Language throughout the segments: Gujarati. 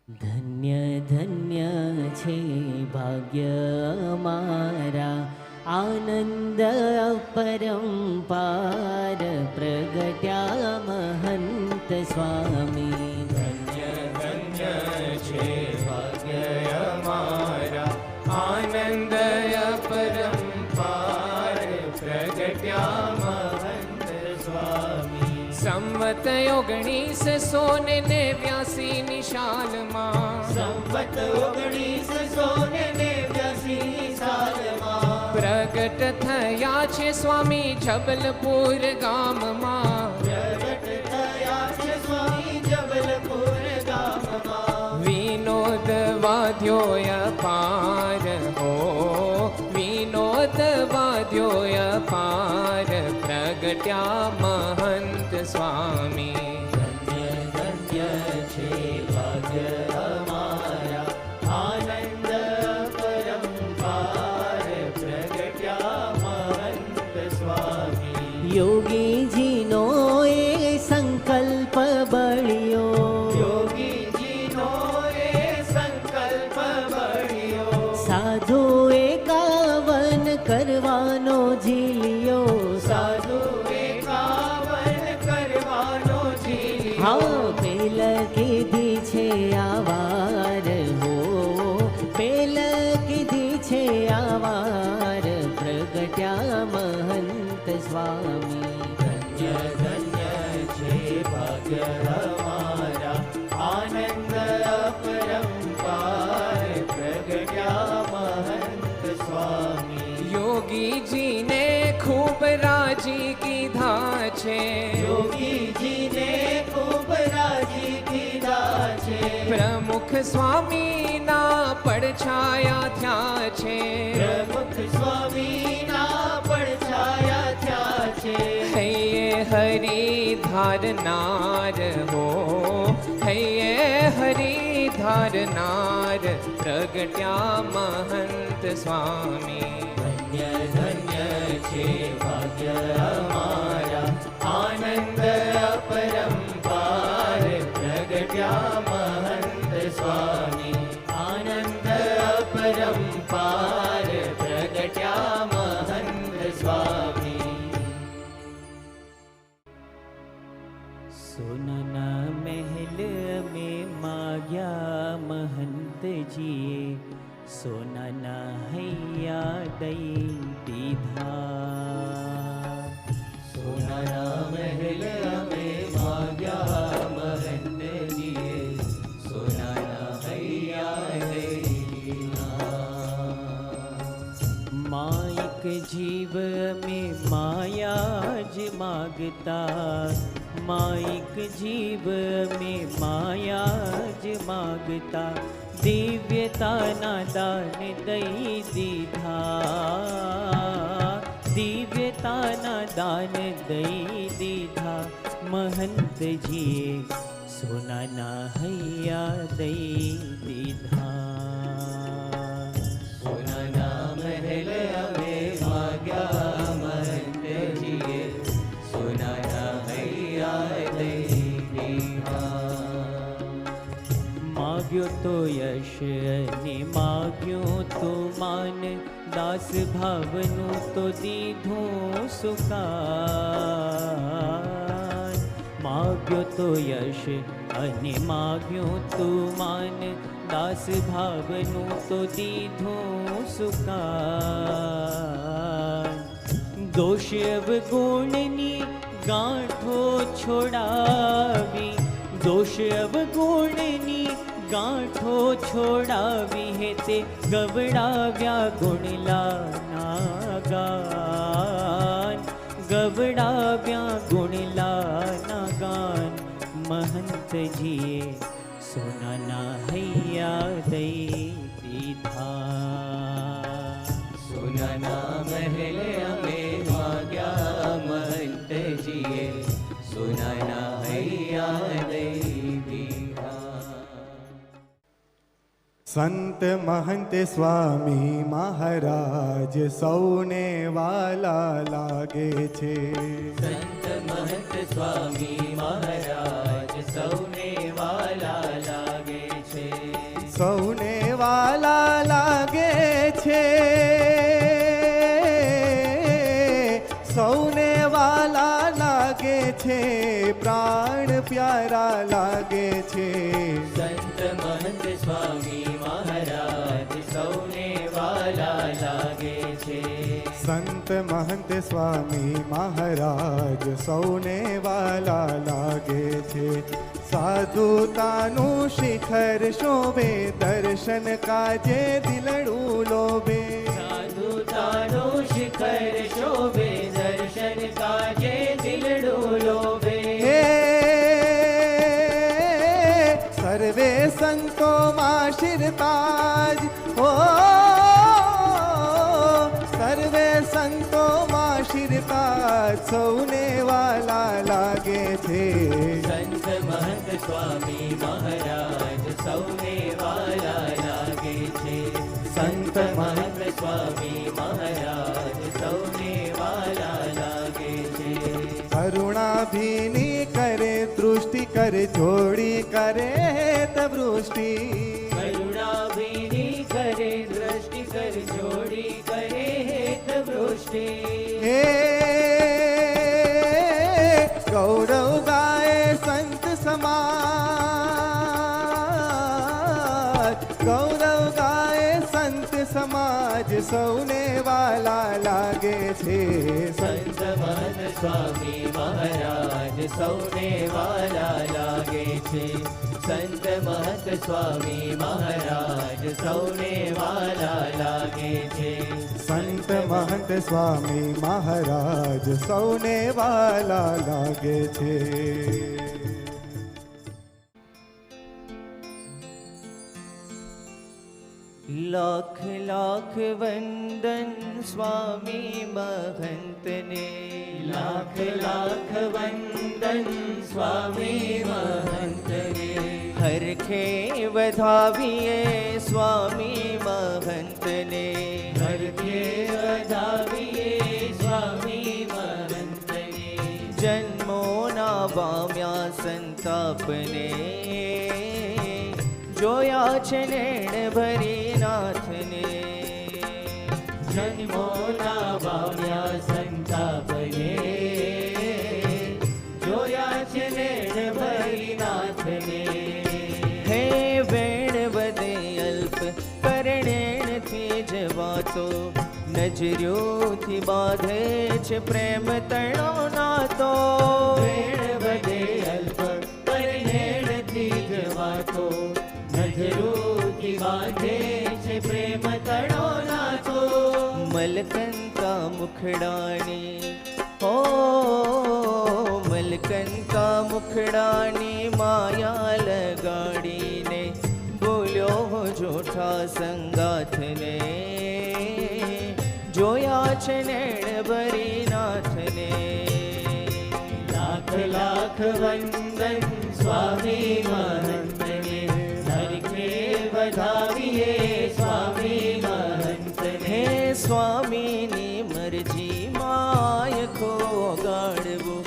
ધન્ય ધન્ય છે ભાગ્ય અમારા, આનંદ પરંપાર પ્રગટ્યા મહંત સ્વામી. ધન્ય ધન્ય છે ભાગ્ય અમારા, આનંદ પરંપાર પ્રગટ્યા મહંત સ્વામી. સંવત 1989 નિશાલમાં, સંવત 1989 સાલમાં પ્રગટ થયા છે સ્વામી જબલપુર ગામમાં. પ્રગટ થયા છે સ્વામી જબલપુર ગામમાં. વિનોદ વાદ્યોય પાર હો, વિનોદ વાદ્યોય પાર પ્રગટ્યા મહંત સ્વામી. ધન્ય ધન્ય છે ભાગ્ય અમારા, આનંદ પરંપાર પ્રગટ્યા મહંત સ્વામી. યોગીજીનો એ સંકલ્પ બળ્યો, યોગીજીનો એ સંકલ્પ બળ્યો. સાધુ 51 કરવાનો ઝીલ્યો, સાધુ 51 કરવાનો ઝીલ્યો. હા પેલ કીધી છે આવાર હો, પેલ કીધી છે આવાર પ્રગટ્યા મહંત સ્વામી. ધન્ય ધન્ય છે ભાગ્ય અમારા, આનંદ પરંપાર પ્રગટ્યા મહંત સ્વામી. યોગીજીને ખૂબ રાજી કીધા છે, યોગીજીને ખૂબ રાજી કીધા છે. પ્રમુખ સ્વામીના પડછાયા થયા છે, પ્રમુખ સ્વામીના પડછાયા થયા છે. હૈયે હરી ધારનાર હો, હૈયે હરી ધારનાર પ્રગટ્યા મહંત સ્વામી. ધન્ય ધન્ય છે ભાગ્ય અમારા, આનંદ પરંપાર પ્રગટ્યા મહંત સ્વામી. આનંદ પરંપાર પ્રગટ્યા મહંત સ્વામી. સોનાના મહેલ મેં માગ્યા મહંતજીએ, સોનાના હૈયા દઈ દીધા. સોનાના મહેલ મેં માગ્યા મહંતજીએ, સોનાના હૈયા દઈ દીધા. માયક જીવ મેં માયા જ માગતા, માયક જીવ મેં માયા જ માગતા. દિવ્યતાના દાન દઈ દીધા, દિવ્યતાના દાન દઈ દીધા. મહંતજીએ સોનાના હૈયા દઈ દીધા. સોનાના મહેલ અમે માગ્યા મહંતજીએ, સોનાના હૈયા દઈ દીધા. માગ્યો તો યશ અને માગ્યો તો માન, દાસ ભાવનું તો દીધું સુકાન. માગ્યો તો યશ અને માગ્યો તો માન, દાસ ભાવનું તો દીધું સુકાન. દોષ અવગુણની ગાંઠો છોડાવી, દોષ અવગુણની ગાંઠો છોડાવી. હે તે ગવડાવ્યા ગુણલાના ગાન, ગવડાવ્યા ગુણલાના ગાન. મહંતજીએ સોનાના હૈયા દઈ દીધા. સોનાના મહેલ અમે માગ્યા મહંતજીએ, સોનાના હૈયા દઈ દીધા. સંત મહંત સ્વામી મહારાજ સૌને વાલા લાગે છે. સંત મહંત સ્વામી મહારાજ સૌને વાલા લાગે છે. સૌને વાલા લાગે છે, સૌને વાલા લાગે છે, પ્રાણ પ્યારા લાગે છે. સંત મહંત સ્વામી મહારાજ સૌને વાલા લાગે છે. સંત મહંત સ્વામી મહારાજ સૌને વાલા લાગે છે. સાધુતાનું શિખર શોભે, દર્શન કાજે દિલડું લોભે. સાધુતાનું શિખર શોભે, દર્શન કાજે દિલડું લોભે. હે સર્વે સંતોમાં શિરતાજ, ઓ સર્વે સંતોમાં શિરતાજ સૌને વાલા લાગે છે. સંત મહંત સ્વામી મહારાજ સૌને વાલા લાગે છે. સંત મહંત સ્વામી મહારાજ સૌને વાલા લાગે છે. કરુણાભીની કરે દૃષ્ટિ, કરે જોડી કરે હેતવૃષ્ટિ. કરુણાભીની કરે દ્રષ્ટિ, કર જોડી કરે હેતવૃષ્ટિ. હે ગૌરવ ગાય સંત સમાજ, ગૌરવ ગાય સંત સમાજ સૌને વાલા લાગે છે. સંત મહંત સ્વામી મહારાજ સૌને વાલા લાગે છે. સંત મહંત સ્વામી મહારાજ સૌને વાલા લાગે છે. સંત મહંત સ્વામી મહારાજ સૌને વાલા લાગે છે. લાખ લાખ વંદન સ્વામી મહંતને. લાખ લાખ વંદન સ્વામી મહંતને. હરખે વધાવીએ સ્વામી મહંતને. હરખે વધાવીએ સ્વામી મહંતને. જન્મોના પામ્યા સંતાપને, જોયા છે નેણ ભરી નાથને. જન્મોના પામ્યા સંતાપને, જોયા છે નેણ ભરી નાથને. હે વેણ વધે અલ્પ પરણેણથી જવાતો, નજર્યોથી બાંધે છે પ્રેમ તણો નાતો. વેણ વધે અલ્પ પરણેણથી જવાતો, નજરોથી બાંધે છે પ્રેમ તણો નાતો. મલકંતા મુખડાની, હો મલકંતા મુખડાની માયા લગાડીને, બોલ્યો જૂઠા સંગાથને. જોયા છે નેણ ભરી નાથને. લાખ લાખ વંદન સ્વામી મહંતને. હરખે વધાવીએ સ્વામી મહંતને. હે સ્વામીની મરજી માયખો ગાળવું,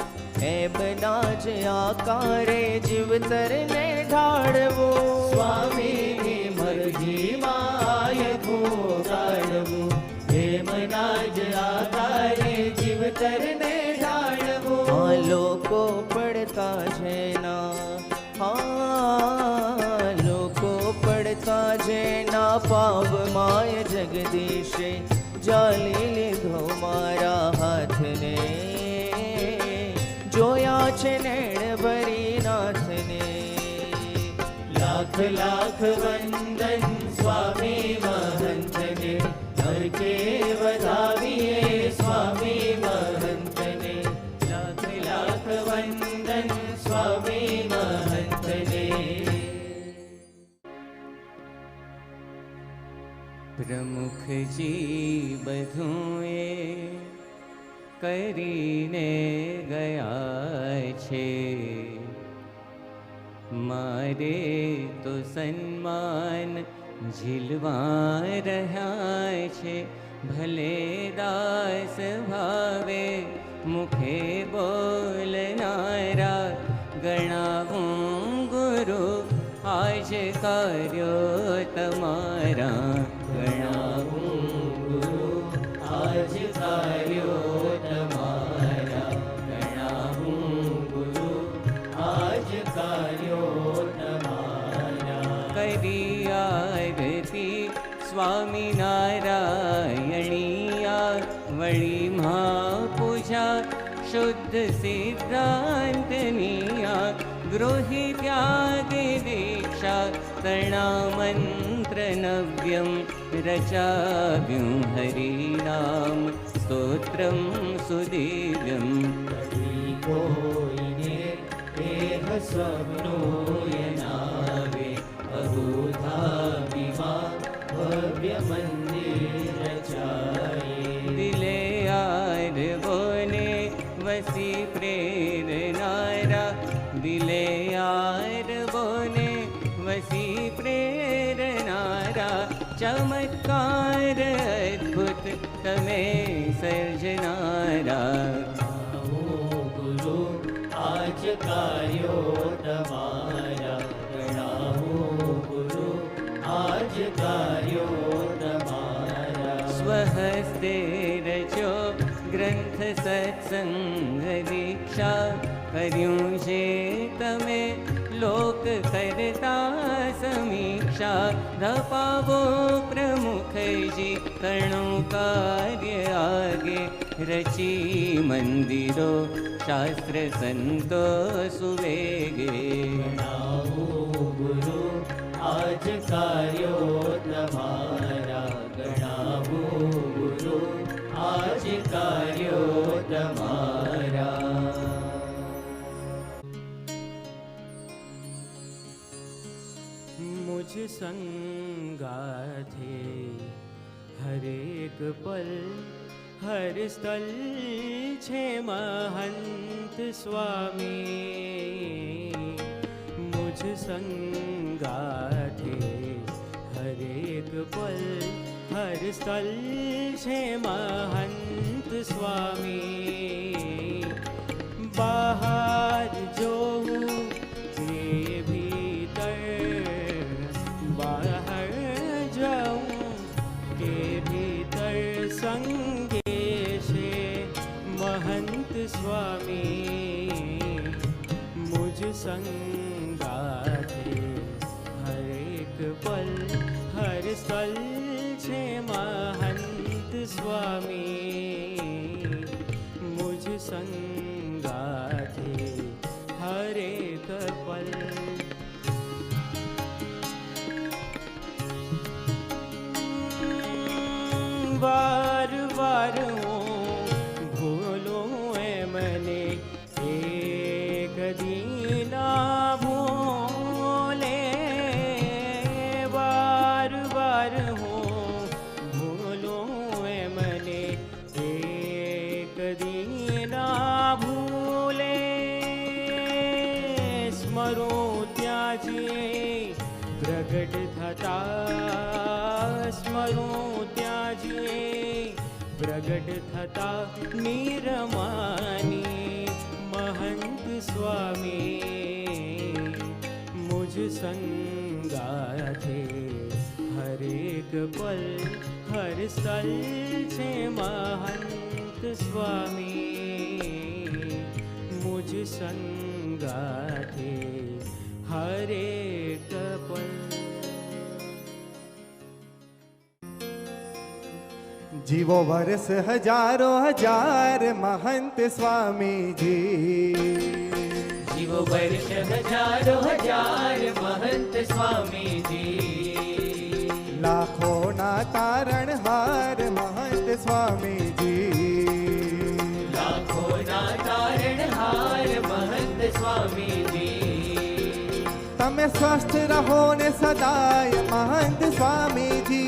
એમ નાજ આકારે જીવતરને ઢાળવું. સ્વામીની મરજી માયખો ગાળવું, એમ નાજ આકારે જીવતરને ઢાળવું. આ લોકો પડતા જેના, હા લોકો પડતા જેના, પાવ માય જગદીશે જાલી લીધો મારા હાથને. જોયા છે નેણ ભરી નાથને. લાખ લાખ વંદન સ્વામી મહંતને. હરખે વધાવીએ સ્વામી મહંતને. લાખ લાખ વંદન સ્વામી મહંતને. પ્રમુખજી બધું એ કરીને ગયા છે, મારે તો સન્માન ઝીલવા રહ્યા છે. ભલે દાસ ભાવે મુખે બોલનારા, ગણાવું ગુરુ आज कार्यो तमारा गणाऊं गुरु आज कार्यो तमारा गणाऊं गुरु आज कार्यो तमारा करी आरती स्वामी नारायणिया वळी महापूजा शुद्ध सिद्धांतनिया गृही त्यागे दीक्षा तृणामंत्र नव्यं रचाव्युं हरिनाम स्तोत्रं सुदिव्यम् कोयिने देह स्वप्नो यनावे अरूधा विमा भव्य मंदिर रचाये दिले आरवोने वसी प्रेरणारा दिले आरवोने वसी प्रेरणारा चमत्कार अद्भुत तमे सर्जनारा गुरु आज कार्यो तमारा गणाओ गुरु आज कार्यो तमारा स्वहस्ते रचो ग्रंथ सत्संग दीक्षा कर्यूं जे तमे लोक करता समीक्षा धपावो प्रमुख जी करणो कार्य आगे रची मंदिरो शास्त्र संतो सुवेगे गणाओ गुरु आज कार्यो तमारा गणाओ गुरु आज कार्यो तमारा मुझ संगाथे हर एक पल हर स्थल छे महंत स्वामी मुझ संगाथे हर एक पल हर स्थल छे महंत स्वामी बाहर जो के भीतर बाहर जाऊं के भीतर संगे से महंत स्वामी मुझ संगाथे हर एक पल हर स्थल छे महंत स्वामी मुझ संगाथे हर एक पल बार बार हूँ भूलो है मने एक दीना भूले बार बार हूँ भूलो है मने एक दीना भूले स्मरो त्याजे प्रगट थता स्मरो त्याजे प्रगट थता निरमानी महंत स्वामी मुझ संगाथे हर एक पल हर स्थल छे महंत स्वामी मुझ संगाथे हर एक पल जीवो वर्ष हजारों हजार महंत स्वामी जी जीवो वर्ष हजारों हजार महंत स्वामी जी लाखों ना तारण हार महंत स्वामी जी लाखों ना तारण हार महंत स्वामी जी तमे स्वस्थ रहो ने सदाय महंत स्वामी जी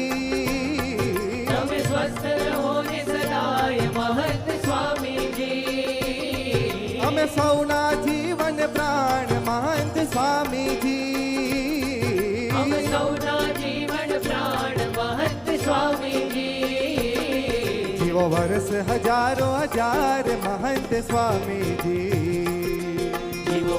तमे स्वस्थ रहो ने सदाय महंत स्वामी जी અમે સૌના જીવન પ્રાણ મહંત સ્વામી જી हम सौना जीवन प्राण महंत स्वामी जी જીવો વર્ષ હજારો હજાર મહંત સ્વામી જી जीवो